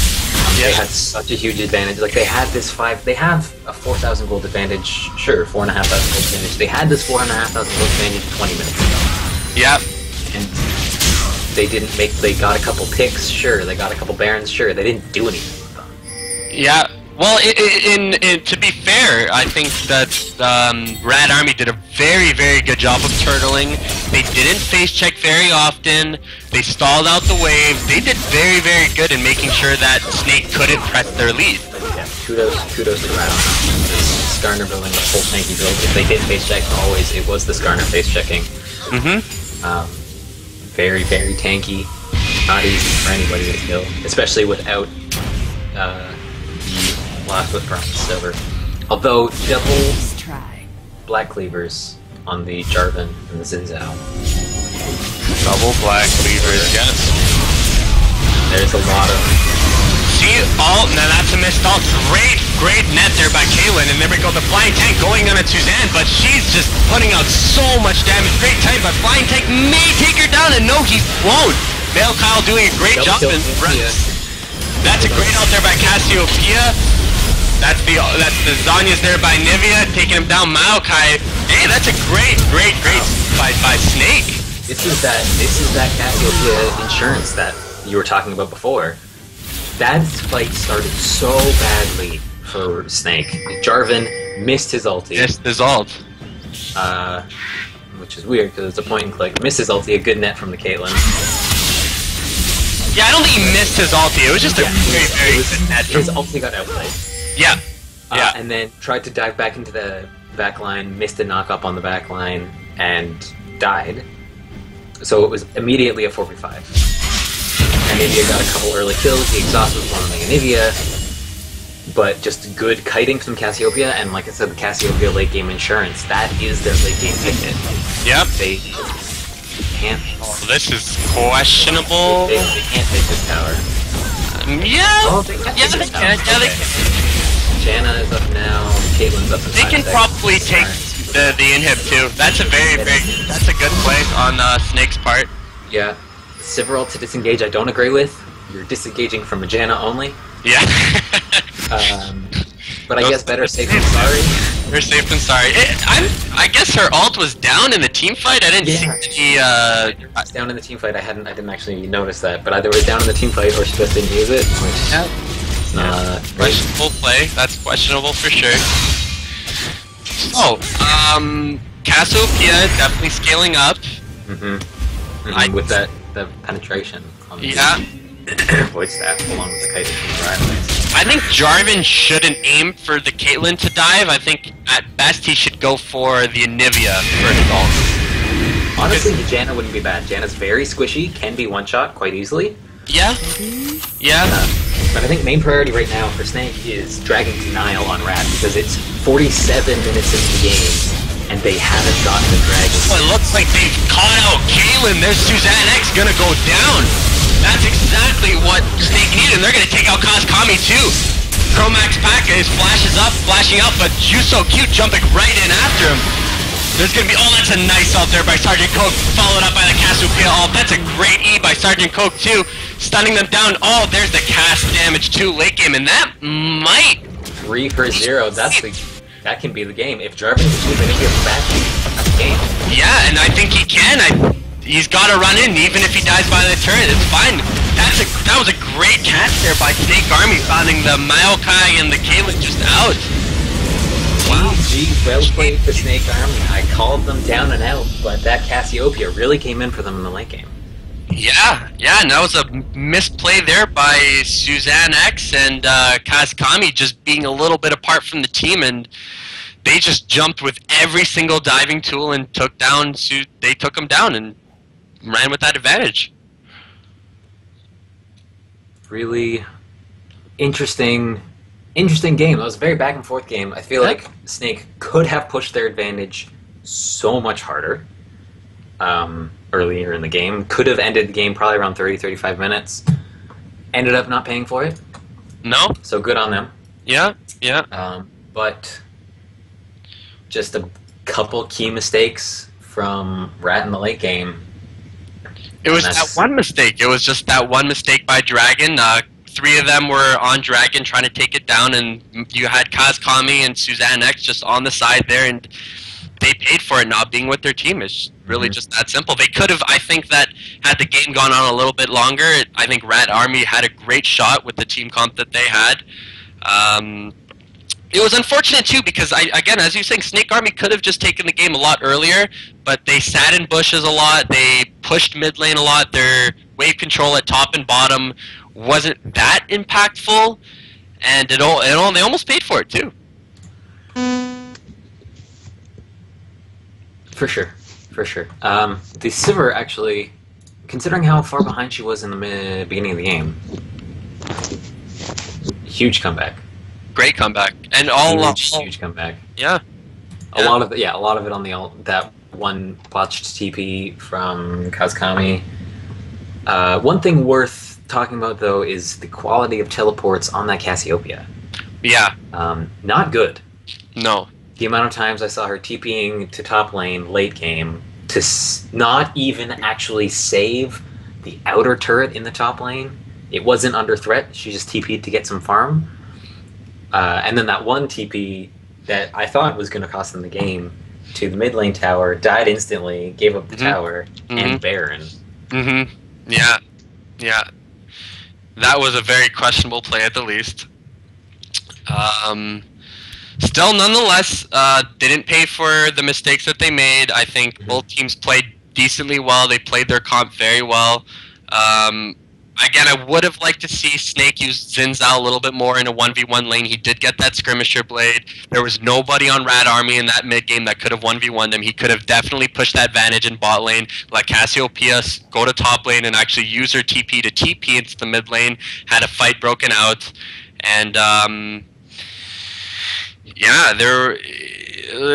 They had such a huge advantage. Like, they had this they have a 4,000 gold advantage. Sure, 4,500 gold advantage. They had this 4,500 gold advantage 20 minutes ago. Yep. And they got a couple picks, sure. They got a couple Barons, sure. They didn't do anything with them. Yeah. Well, to be fair, I think that Rad Army did a very, very good job of turtling. They didn't face check very often. They stalled out the wave. They did very, very good in making sure that Snake couldn't press their lead. Yeah, kudos to Rad Army. Skarner building a full tanky build. If they did face check, always it was the Skarner face checking. Very, very tanky. Not easy for anybody to kill, especially without the Last with Bronze Silver. Although, double Black Cleavers on the Jarvan and the Xin Zhao. Double Black Cleavers, yes. There's a lot of... See, now that's a missed ult. Great net there by Caitlyn, and there we go, the Flying Tank going on at Suzanne, but she's just putting out so much damage. Great time, but Flying Tank may take her down, and no, he won't. Male Kyle doing a great job, and that's a great ult there by Cassiopeia. That's the Zanya's there by Nivea, taking him down. Maokai. Hey, that's a great fight by Snake. This is that Cassiopeia insurance that you were talking about before. That fight started so badly for Snake. Jarvan missed his ulti. Missed his ult. Which is weird because it's a point and click. Missed his ulti, a good net from the Caitlyn. Yeah, I don't think he missed his ulti. It was just a very good net. His ulti got outplayed. Yeah. And then tried to dive back into the back line, missed a knock up on the back line, and died. So it was immediately a 4v5. Anivia got a couple early kills, the exhaust was one on the Anivia, but just good kiting from Cassiopeia, and like I said, the Cassiopeia late game insurance, that is their late game ticket. Yep. They can't... Oh, this is questionable. They can't take this tower. They can. Janna is up now, Caitlyn's up. They can probably take the inhib too. That's a that's a good play on Snake's part. Yeah. Sivir to disengage I don't agree with. You're disengaging from a Janna only. Yeah. But I guess better safe than sorry. You're safe than sorry. I guess her ult was down in the team fight. I didn't see the. It's down in the team fight. I didn't actually notice that, but either it was down in the team fight or she just didn't use it. Which, questionable play. That's questionable for sure. Oh, Cassiopeia definitely scaling up. With the penetration. Yeah. Voice staff along with the kite from the right. I think Jarvan shouldn't aim for the Caitlyn to dive. I think at best he should go for the Anivia for his ult. Honestly, the Janna wouldn't be bad. Janna's very squishy, can be one-shot quite easily. Yeah. Yeah. But I think main priority right now for Snake is dragging denial on Rat because it's 47 minutes into the game and they haven't gotten the dragon. Well, it looks like they've caught out Caitlyn. There's Suzanne X gonna go down. That's exactly what Snake needed, and they're gonna take out Kazkami too. Chromax Pack is flashing up, but Juso cute jumping right in after him. There's gonna be, oh, that's a nice ult there by Sergeant Coke, followed up by the Cassiopeia ult. That's a great E by Sergeant Coke too, stunning them down. Oh, there's the cast damage too late game, and that might 3 for 0. That can be the game. If Jarvan can keep it here back, that's the game. Yeah, and I think he can. He's got to run in, even if he dies by the turret. It's fine. That was a great catch there by Snake Army, finding the Maokai and the Caitlyn just out. Wow. GG, well played for Snake Army. I called them down and out, but that Cassiopeia really came in for them in the late game. Yeah, and that was a misplay there by Suzanne X and Kazkami just being a little bit apart from the team, and they just jumped with every single diving tool and took him down and ran with that advantage. Really interesting game. It was a very back and forth game. I feel like Snake could have pushed their advantage so much harder earlier in the game. Could have ended the game probably around 30-35 minutes. Ended up not paying for it. No. So good on them. Yeah. But just a couple key mistakes from Rat in the late game. It was that one mistake. It was just that one mistake by Dragon. 3 of them were on Dragon trying to take it down, and you had Kazkami and Suzanne X just on the side there, and they paid for it not being with their team. It's really just that simple. They could have, I think that had the game gone on a little bit longer, I think Rat Army had a great shot with the team comp that they had. It was unfortunate too because, again, as you're saying, Snake Army could have just taken the game a lot earlier, but they sat in bushes a lot, they pushed mid lane a lot, their wave control at top and bottom wasn't that impactful, and they almost paid for it too. For sure. The Sivir actually, considering how far behind she was in the beginning of the game, huge comeback. Great comeback, and huge comeback. Yeah. A lot of it on the that one botched TP from Kazkami. One thing worth talking about though is the quality of teleports on that Cassiopeia. Yeah. Not good. No. The amount of times I saw her TPing to top lane late game to not even actually save the outer turret in the top lane. It wasn't under threat. She just TP'd to get some farm. And then that one TP that I thought was going to cost them the game to the mid lane tower, died instantly, gave up the tower, and Baron. Yeah. That was a very questionable play at the least. Still, nonetheless, they didn't pay for the mistakes that they made. I think both teams played decently well. They played their comp very well. Again, I would have liked to see Snake use Zinzao a little bit more in a 1v1 lane. He did get that Skirmisher Blade. There was nobody on Rat Army in that mid game that could have 1v1'd him. He could have definitely pushed that advantage in bot lane, let Cassiopeia go to top lane and actually use her TP to TP into the mid lane, had a fight broken out, and yeah, there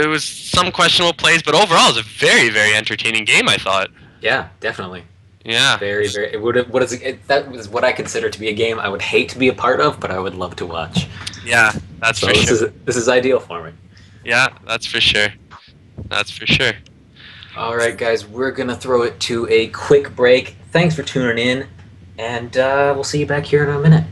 was some questionable plays, but overall it was a very, very entertaining game, I thought. Yeah, definitely. Yeah, very. That was what I consider to be a game I would hate to be a part of, but I would love to watch. Yeah, that's for sure. This is ideal for me. Yeah, that's for sure. All right, guys, we're gonna throw it to a quick break. Thanks for tuning in, and we'll see you back here in a minute.